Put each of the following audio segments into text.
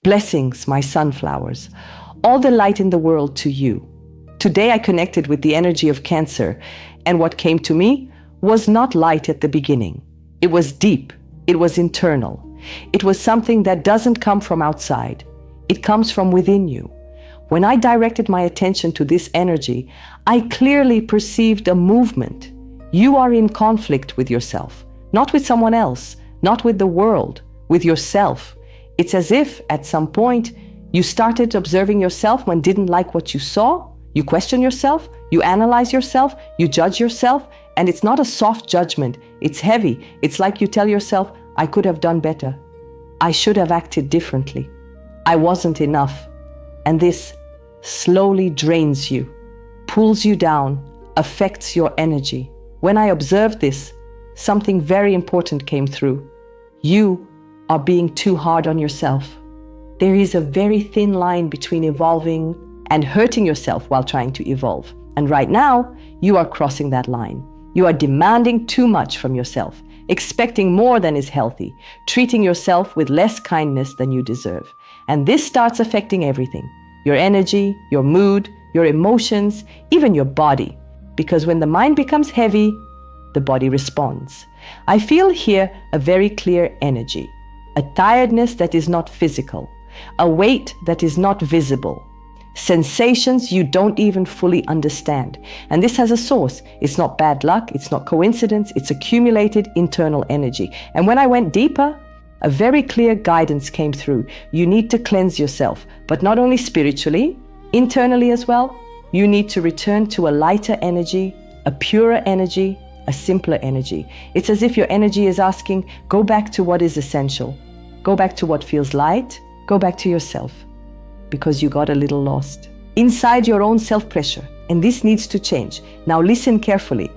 Blessings, my sunflowers. All the light in the world to you. Today I connected with the energy of Cancer, and what came to me was not light at the beginning. It was deep. It was internal. It was something that doesn't come from outside. It comes from within you. When I directed my attention to this energy, I clearly perceived a movement. You are in conflict with yourself, not with someone else, not with the world, with yourself. It's as if at some point you started observing yourself and didn't like what you saw. You question yourself, you analyze yourself, you judge yourself, and it's not a soft judgment. It's heavy. It's like you tell yourself, I could have done better. I should have acted differently. I wasn't enough. And this slowly drains you, pulls you down, affects your energy. When I observed this, something very important came through. You are being too hard on yourself. There is a very thin line between evolving and hurting yourself while trying to evolve. And right now, you are crossing that line. You are demanding too much from yourself, expecting more than is healthy, treating yourself with less kindness than you deserve. And this starts affecting everything: your energy, your mood, your emotions, even your body. Because when the mind becomes heavy, the body responds. I feel here a very clear energy, a tiredness that is not physical, a weight that is not visible, sensations you don't even fully understand. And this has a source. It's not bad luck, it's not coincidence, it's accumulated internal energy. And when I went deeper, a very clear guidance came through. You need to cleanse yourself, but not only spiritually, internally as well. You need to return to a lighter energy, a purer energy, a simpler energy. It's as if your energy is asking, go back to what is essential. Go back to what feels light. Go back to yourself. Because you got a little lost inside your own self-pressure, and this needs to change. Now listen carefully,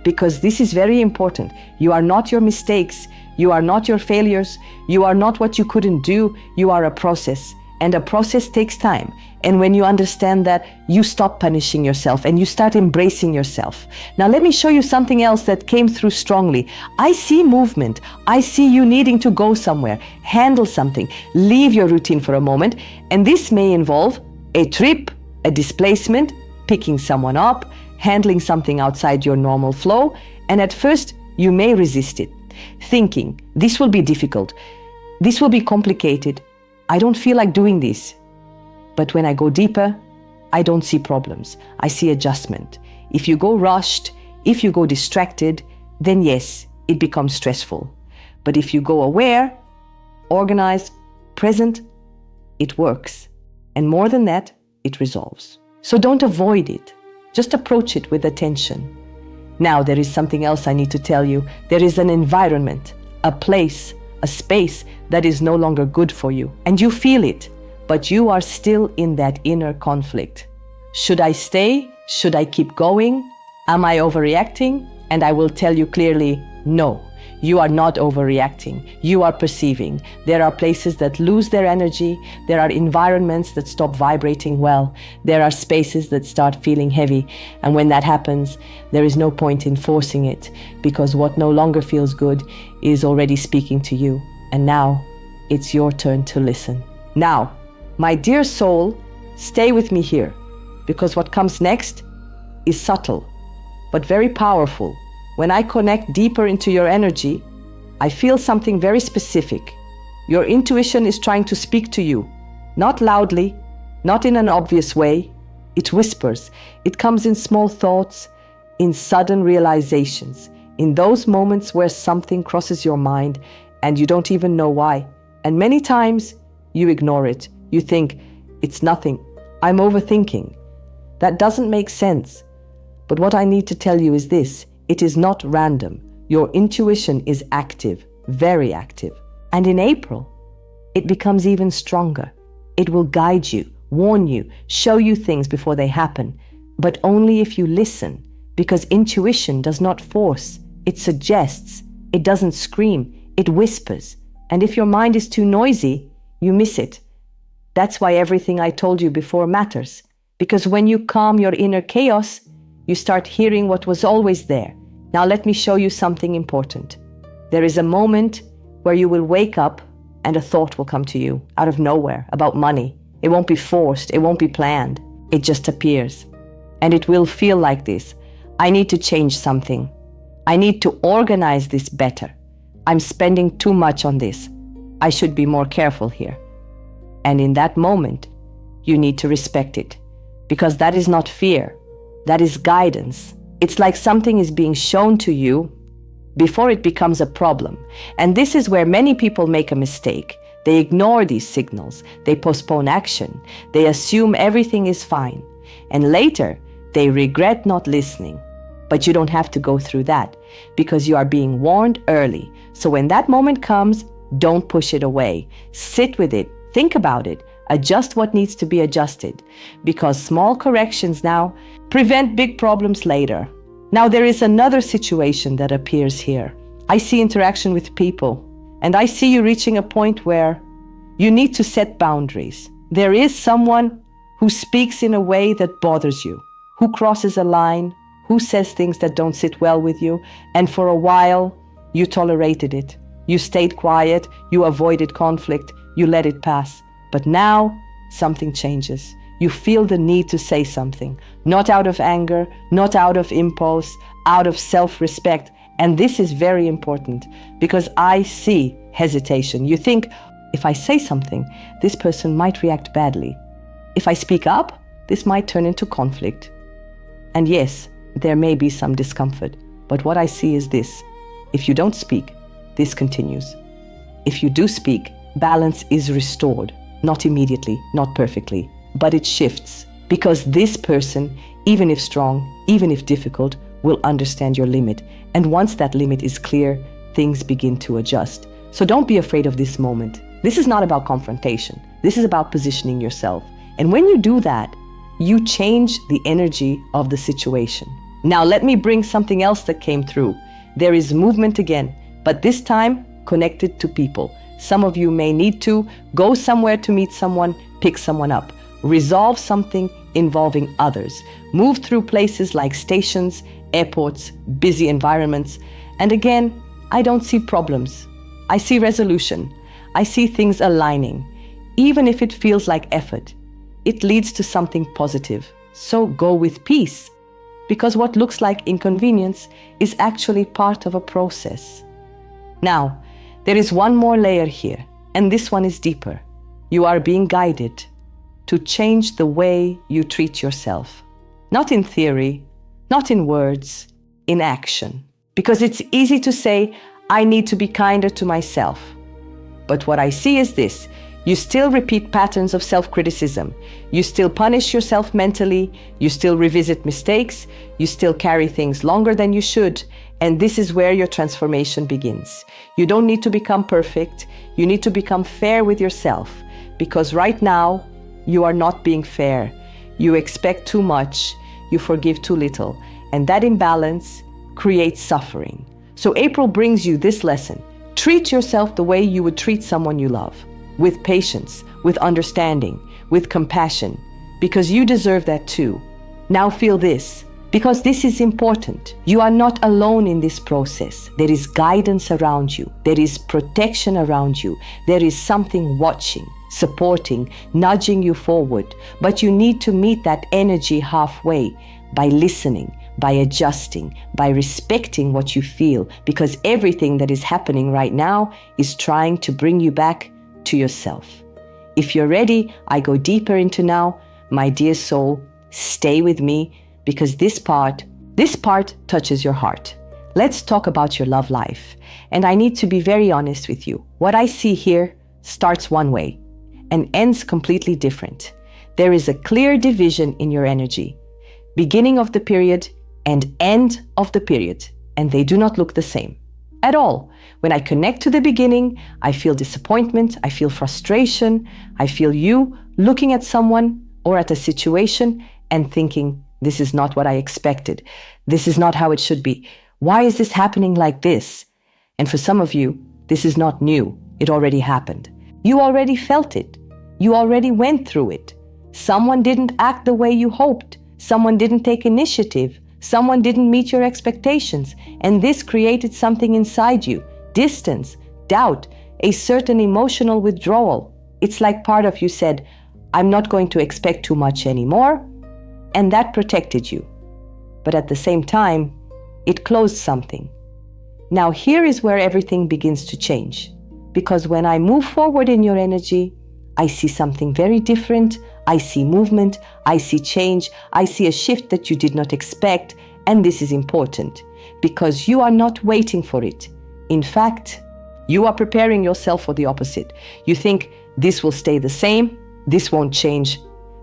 because this is very important. You are not your mistakes, you are not your failures, you are not what you couldn't do. You are a process, and a process takes time. And when you understand that, you stop punishing yourself and you start embracing yourself. Now let me show you something else that came through strongly. I see movement. I see you needing to go somewhere, handle something, leave your routine for a moment. And this may involve a trip, a displacement, picking someone up, handling something outside your normal flow. And at first, you may resist it, thinking, this will be difficult. This will be complicated. I don't feel like doing this. But when I go deeper, I don't see problems. I see adjustment. If you go rushed, if you go distracted, then yes, it becomes stressful. But if you go aware, organized, present, it works. And more than that, it resolves. So don't avoid it. Just approach it with attention. Now, there is something else I need to tell you. There is an environment, a place, a space that is no longer good for you. And you feel it. But you are still in that inner conflict. Should I stay? Should I keep going? Am I overreacting? And I will tell you clearly, no, you are not overreacting. You are perceiving. There are places that lose their energy. There are environments that stop vibrating well. There are spaces that start feeling heavy. And when that happens, there is no point in forcing it, because what no longer feels good is already speaking to you. And now it's your turn to listen. Now, my dear soul, stay with me here, because what comes next is subtle, but very powerful. When I connect deeper into your energy, I feel something very specific. Your intuition is trying to speak to you, not loudly, not in an obvious way. It whispers. It comes in small thoughts, in sudden realizations, in those moments where something crosses your mind and you don't even know why. And many times you ignore it. You think, it's nothing, I'm overthinking. That doesn't make sense. But what I need to tell you is this: it is not random. Your intuition is active, very active. And in April, it becomes even stronger. It will guide you, warn you, show you things before they happen, but only if you listen, because intuition does not force. It suggests. It doesn't scream. It whispers. And if your mind is too noisy, you miss it. That's why everything I told you before matters. Because when you calm your inner chaos, you start hearing what was always there. Now let me show you something important. There is a moment where you will wake up and a thought will come to you out of nowhere about money. It won't be forced. It won't be planned. It just appears. And it will feel like this. I need to change something. I need to organize this better. I'm spending too much on this. I should be more careful here. And in that moment, you need to respect it, because that is not fear. That is guidance. It's like something is being shown to you before it becomes a problem. And this is where many people make a mistake. They ignore these signals. They postpone action. They assume everything is fine. And later, they regret not listening. But you don't have to go through that, because you are being warned early. So when that moment comes, don't push it away. Sit with it. Think about it. Adjust what needs to be adjusted, because small corrections now prevent big problems later. Now there is another situation that appears here. I see interaction with people, and I see you reaching a point where you need to set boundaries. There is someone who speaks in a way that bothers you, who crosses a line, who says things that don't sit well with you, and for a while you tolerated it. You stayed quiet, you avoided conflict, you let it pass. But now something changes. You feel the need to say something, not out of anger, not out of impulse, out of self-respect. And this is very important, because I see hesitation. You think, if I say something, this person might react badly. If I speak up, this might turn into conflict. And yes, there may be some discomfort, but what I see is this. If you don't speak, this continues. If you do speak, balance is restored. Not immediately, not perfectly, but it shifts, because this person, even if strong, even if difficult, will understand your limit. And once that limit is clear, things begin to adjust. So don't be afraid of this moment. This is not about confrontation. This is about positioning yourself. And when you do that, you change the energy of the situation. Now let me bring something else that came through. There is movement again, but this time connected to people. Some of you may need to go somewhere to meet someone, pick someone up, resolve something involving others, move through places like stations, airports, busy environments. And again, I don't see problems. I see resolution. I see things aligning. Even if it feels like effort, it leads to something positive. So go with peace, because what looks like inconvenience is actually part of a process. Now, there is one more layer here, and this one is deeper. You are being guided to change the way you treat yourself. Not in theory, not in words, in action. Because it's easy to say, I need to be kinder to myself. But what I see is this. You still repeat patterns of self-criticism. You still punish yourself mentally. You still revisit mistakes. You still carry things longer than you should. And this is where your transformation begins. You don't need to become perfect. You need to become fair with yourself. Because right now, you are not being fair. You expect too much. You forgive too little. And that imbalance creates suffering. So April brings you this lesson. Treat yourself the way you would treat someone you love. With patience, with understanding, with compassion. Because you deserve that too. Now feel this. Because this is important. You are not alone in this process. There is guidance around you. There is protection around you. There is something watching, supporting, nudging you forward. But you need to meet that energy halfway by listening, by adjusting, by respecting what you feel. Because everything that is happening right now is trying to bring you back to yourself. If you're ready, I go deeper into now. My dear soul, stay with me. Because this part touches your heart. Let's talk about your love life. And I need to be very honest with you. What I see here starts one way and ends completely different. There is a clear division in your energy. Beginning of the period and end of the period. And they do not look the same at all. When I connect to the beginning, I feel disappointment, I feel frustration, I feel you looking at someone or at a situation and thinking, this is not what I expected. This is not how it should be. Why is this happening like this? And for some of you, this is not new. It already happened. You already felt it. You already went through it. Someone didn't act the way you hoped. Someone didn't take initiative. Someone didn't meet your expectations. And this created something inside you. Distance, doubt, a certain emotional withdrawal. It's like part of you said, I'm not going to expect too much anymore, and that protected you. But at the same time, it closed something. Now here is where everything begins to change. Because when I move forward in your energy, I see something very different. I see movement, I see change, I see a shift that you did not expect. And this is important because you are not waiting for it. In fact, you are preparing yourself for the opposite. You think this will stay the same, this won't change,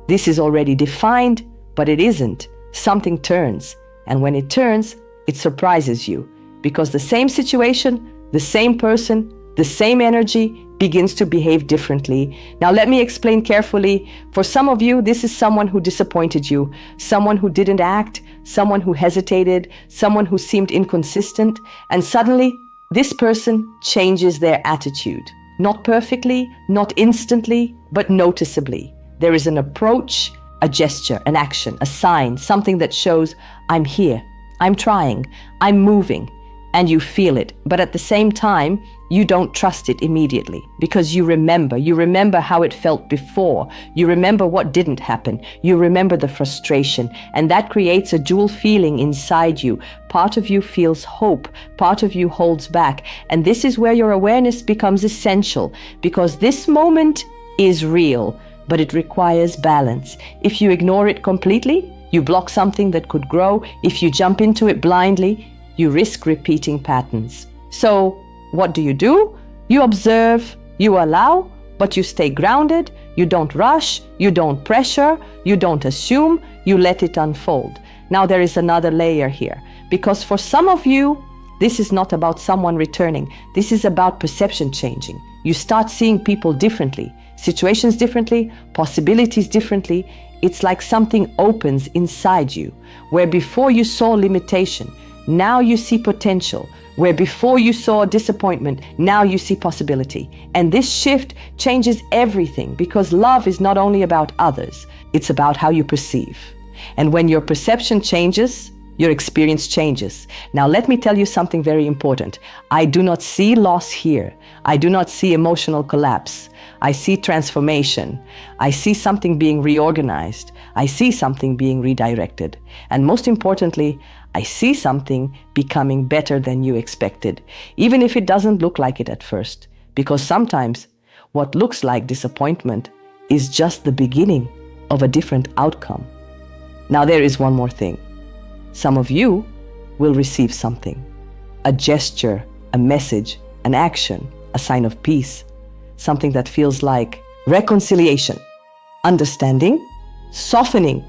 this is already defined, but it isn't. Something turns. And when it turns, it surprises you because the same situation, the same person, the same energy begins to behave differently. Now let me explain carefully. For some of you, this is someone who disappointed you, someone who didn't act, someone who hesitated, someone who seemed inconsistent, and suddenly this person changes their attitude. Not perfectly, not instantly, but noticeably. There is an approach, a gesture, an action, a sign, something that shows, I'm here, I'm trying, I'm moving, and you feel it. But at the same time, you don't trust it immediately because you remember how it felt before. You remember what didn't happen. You remember the frustration, and that creates a dual feeling inside you. Part of you feels hope, part of you holds back. And this is where your awareness becomes essential because this moment is real, but it requires balance. If you ignore it completely, you block something that could grow. If you jump into it blindly, you risk repeating patterns. So what do? You observe, you allow, but you stay grounded, you don't rush, you don't pressure, you don't assume, you let it unfold. Now there is another layer here, because for some of you, this is not about someone returning. This is about perception changing. You start seeing people differently, situations differently, possibilities differently. It's like something opens inside you, where before you saw limitation, now you see potential. Where before you saw disappointment, now you see possibility. And this shift changes everything because love is not only about others, it's about how you perceive. And when your perception changes, your experience changes. Now let me tell you something very important. I do not see loss here. I do not see emotional collapse. I see transformation. I see something being reorganized. I see something being redirected. And most importantly, I see something becoming better than you expected, even if it doesn't look like it at first. Because sometimes what looks like disappointment is just the beginning of a different outcome. Now there is one more thing. Some of you will receive something, a gesture, a message, an action, a sign of peace, something that feels like reconciliation, understanding, softening,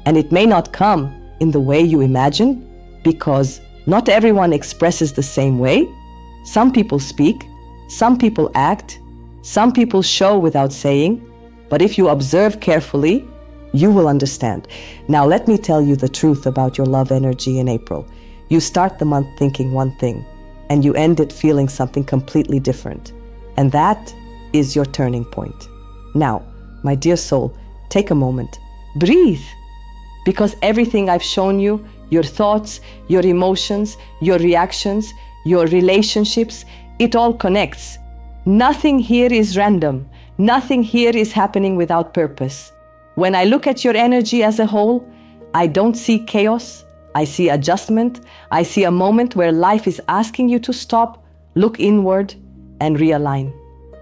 and it may not come in the way you imagine because not everyone expresses the same way. Some people speak, some people act, some people show without saying, but if you observe carefully, you will understand. Now let me tell you the truth about your love energy in April. You start the month thinking one thing, and you end it feeling something completely different. And that is your turning point. Now, my dear soul, take a moment, breathe, because everything I've shown you, your thoughts, your emotions, your reactions, your relationships, it all connects. Nothing here is random. Nothing here is happening without purpose. When I look at your energy as a whole, I don't see chaos. I see adjustment. I see a moment where life is asking you to stop, look inward, and realign.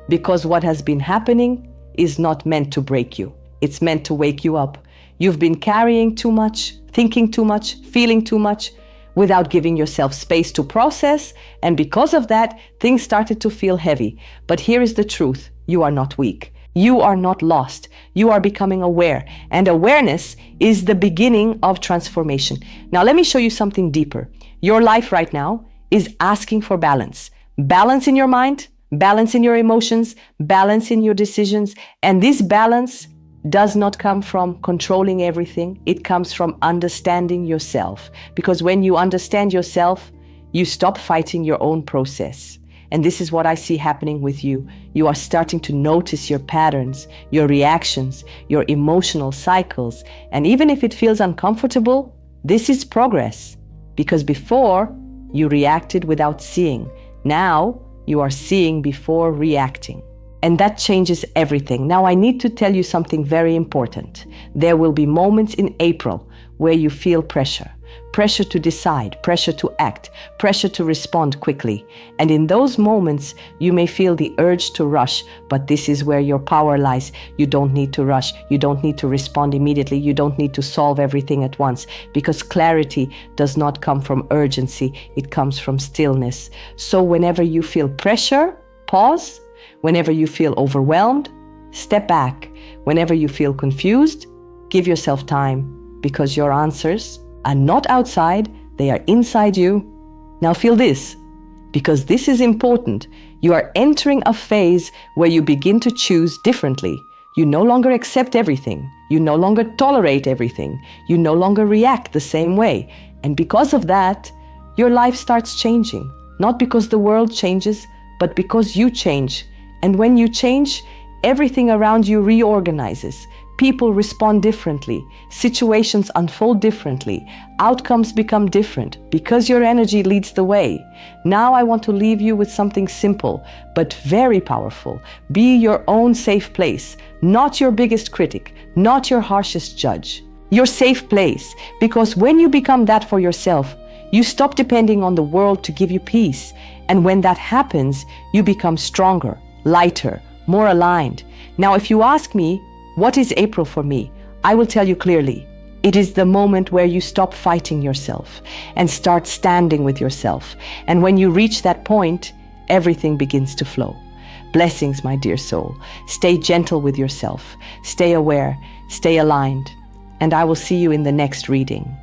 Because what has been happening is not meant to break you. It's meant to wake you up. You've been carrying too much, thinking too much, feeling too much, without giving yourself space to process. And because of that, things started to feel heavy. But here is the truth. You are not weak. You are not lost. You are becoming aware. And awareness is the beginning of transformation. Now, let me show you something deeper. Your life right now is asking for balance. Balance in your mind, balance in your emotions, balance in your decisions. And this balance does not come from controlling everything. It comes from understanding yourself. Because when you understand yourself, you stop fighting your own process. And this is what I see happening with you. You are starting to notice your patterns, your reactions, your emotional cycles. And even if it feels uncomfortable, this is progress. Because before, you reacted without seeing. Now, You are seeing before reacting. And that changes everything. Now, I need to tell you something very important. There will be moments in April where you feel pressure. Pressure to decide, pressure to act, pressure to respond quickly. And in those moments, you may feel the urge to rush, but this is where your power lies. You don't need to rush. You don't need to respond immediately. You don't need to solve everything at once, because clarity does not come from urgency. It comes from stillness. So whenever you feel pressure, pause. Whenever you feel overwhelmed, step back. Whenever you feel confused, give yourself time, because your answers are not outside, they are inside you. Now feel this, because this is important. You are entering a phase where you begin to choose differently. You no longer accept everything. You no longer tolerate everything. You no longer react the same way. And because of that, your life starts changing. Not because the world changes, but because you change. And when you change, everything around you reorganizes. People respond differently. Situations unfold differently. Outcomes become different because your energy leads the way. Now I want to leave you with something simple, but very powerful. Be your own safe place, not your biggest critic, not your harshest judge. Your safe place, because when you become that for yourself, you stop depending on the world to give you peace. And when that happens, you become stronger, lighter, more aligned. Now, if you ask me, what is April for me? I will tell you clearly. It is the moment where you stop fighting yourself and start standing with yourself. And when you reach that point, everything begins to flow. Blessings, my dear soul. Stay gentle with yourself. Stay aware. Stay aligned. And I will see you in the next reading.